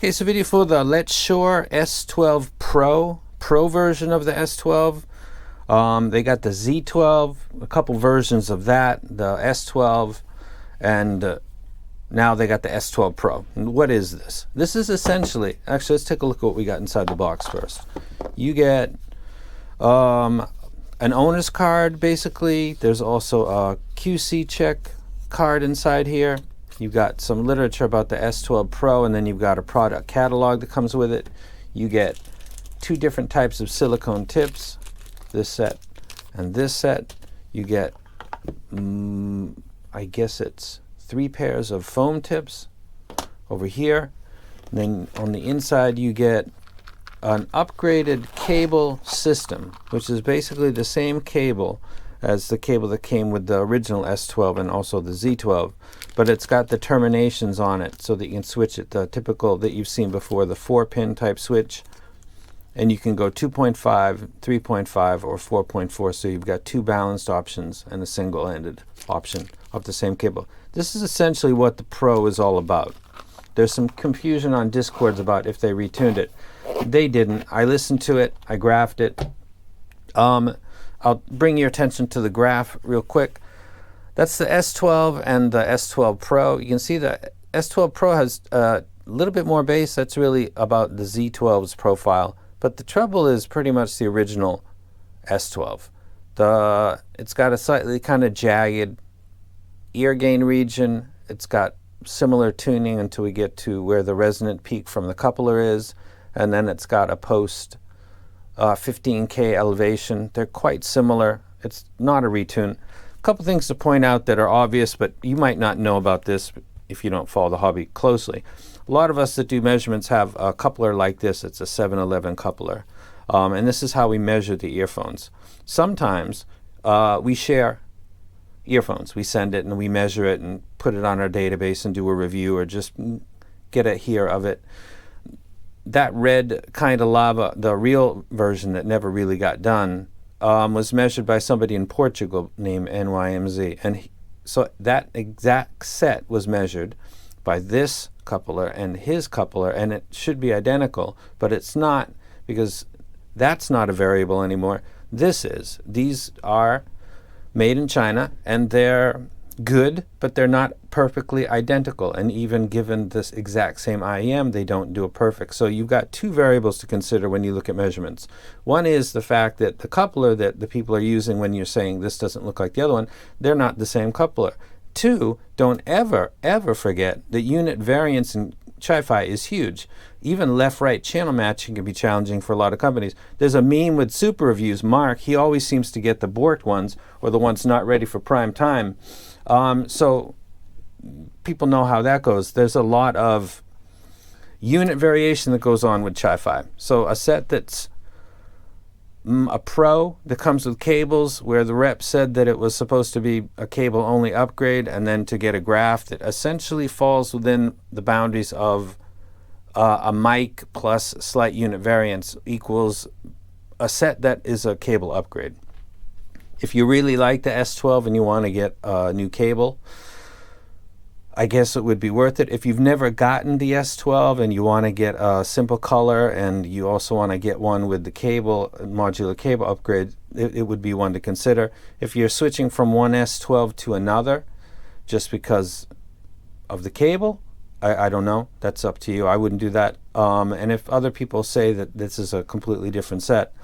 Okay, so video for the Letshuoer S12 Pro version of the S12. They got the Z12, a couple versions of that, the S12, and now they got the S12 Pro. And what is this? This is essentially, actually, let's take a look at what we got inside the box first. You get an owner's card, basically. There's also a QC check card inside here. You've got some literature about the S12 Pro, and then you've got a product catalog that comes with it. You get two different types of silicone tips, this set and this set. You get, I guess it's 3 pairs of foam tips over here. And then on the inside you get an upgraded cable system, which is basically the same cable as the cable that came with the original S12 and also the Z12, but it's got the terminations on it so that you can switch it, the typical that you've seen before, the 4-pin type switch, and you can go 2.5, 3.5, or 4.4, so you've got 2 balanced options and a single-ended option of the same cable. This is essentially what the Pro is all about. There's some confusion on Discords about if they retuned it. They didn't. I listened to it, I graphed it. I'll bring your attention to the graph real quick. That's the S12 and the S12 Pro. You can see the S12 Pro has a little bit more bass. That's really about the Z12's profile. But the treble is pretty much the original S12. It's got a slightly kind of jagged ear gain region. It's got similar tuning until we get to where the resonant peak from the coupler is. And then it's got a post 15K elevation. They're quite similar. It's not a retune. A couple things to point out that are obvious, but you might not know about this if you don't follow the hobby closely. A lot of us that do measurements have a coupler like this. It's a 711 coupler. And this is how we measure the earphones. Sometimes we share earphones. We send it and we measure it and put it on our database and do a review or just get a hear of it. That red kind of lava, the real version that never really got done, was measured by somebody in Portugal named NYMZ. And so that exact set was measured by this coupler and his coupler, and it should be identical, but it's not, because that's not a variable anymore. This is. These are made in China, and they're good, but they're not perfectly identical. And even given this exact same IEM, they don't do it perfect. So you've got 2 variables to consider when you look at measurements. One is the fact that the coupler that the people are using when you're saying this doesn't look like the other one, they're not the same coupler. 2, don't ever forget that unit variance in Chi-Fi is huge. Even left-right channel matching can be challenging for a lot of companies. There's a meme with super reviews. Mark, he always seems to get the borked ones or the ones not ready for prime time. So people know how that goes. There's a lot of unit variation that goes on with Chi-Fi. So a set that's a Pro that comes with cables, where the rep said that it was supposed to be a cable only upgrade, and then to get a graph that essentially falls within the boundaries of a mic plus slight unit variance equals a set that is a cable upgrade. If you really like the S12 and you want to get a new cable, I guess it would be worth it. If you've never gotten the S12 and you want to get a simple color and you also want to get one with the cable, modular cable upgrade, it would be one to consider. If you're switching from one S12 to another just because of the cable, I don't know. That's up to you. I wouldn't do that. And if other people say that this is a completely different set,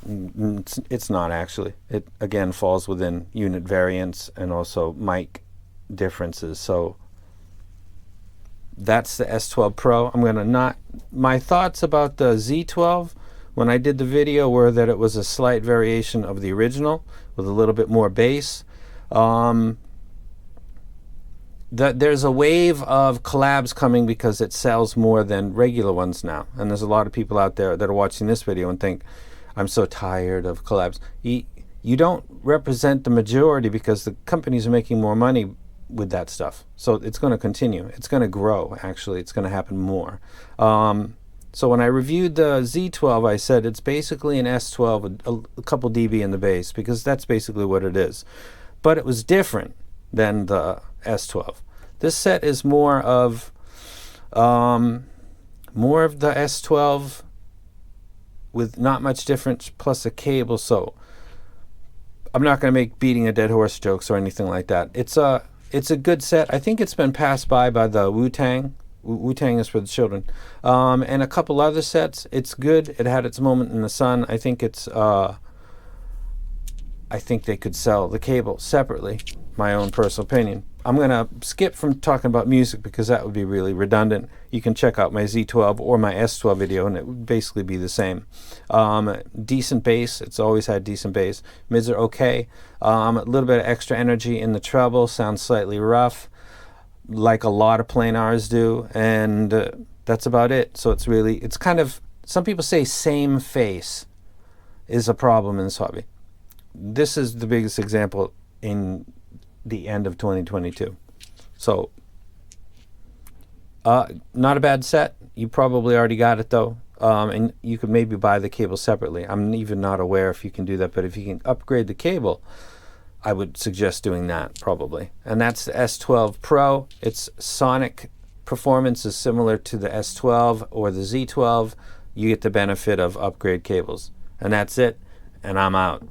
it's not actually. It again falls within unit variance and also mic differences. So that's the S12 Pro. I'm going to not, my thoughts about the Z12 when I did the video were that it was a slight variation of the original with a little bit more bass. There's a wave of collabs coming because it sells more than regular ones now, and there's a lot of people out there that are watching this video and think, I'm so tired of collabs. You don't represent the majority because the companies are making more money with that stuff. So it's going to continue. It's going to grow, actually. It's going to happen more. So when I reviewed the Z12, I said it's basically an S12 with a couple dB in the bass, because that's basically what it is. But it was different than the S12. This set is more of more of the S12 with not much difference plus a cable. So I'm not going to make beating a dead horse jokes or anything like that. It's a good set. I think it's been passed by the Wu-Tang. Wu-Tang is for the children. And a couple other sets. It's good. It had its moment in the sun. I think it's I think they could sell the cable separately, my own personal opinion. I'm going to skip from talking about music because that would be really redundant. You can check out my Z12 or my S12 video and it would basically be the same. Decent bass. It's always had decent bass. Mids are okay. A little bit of extra energy in the treble. Sounds slightly rough, like a lot of Planars do. And that's about it. So it's kind of, some people say same face is a problem in this hobby. This is the biggest example in the end of 2022. So, not a bad set. You probably already got it though. And you could maybe buy the cable separately. I'm even not aware if you can do that, but if you can upgrade the cable, I would suggest doing that probably. And that's the S12 Pro. Its sonic performance is similar to the S12 or the Z12. You get the benefit of upgrade cables. And that's it. And I'm out.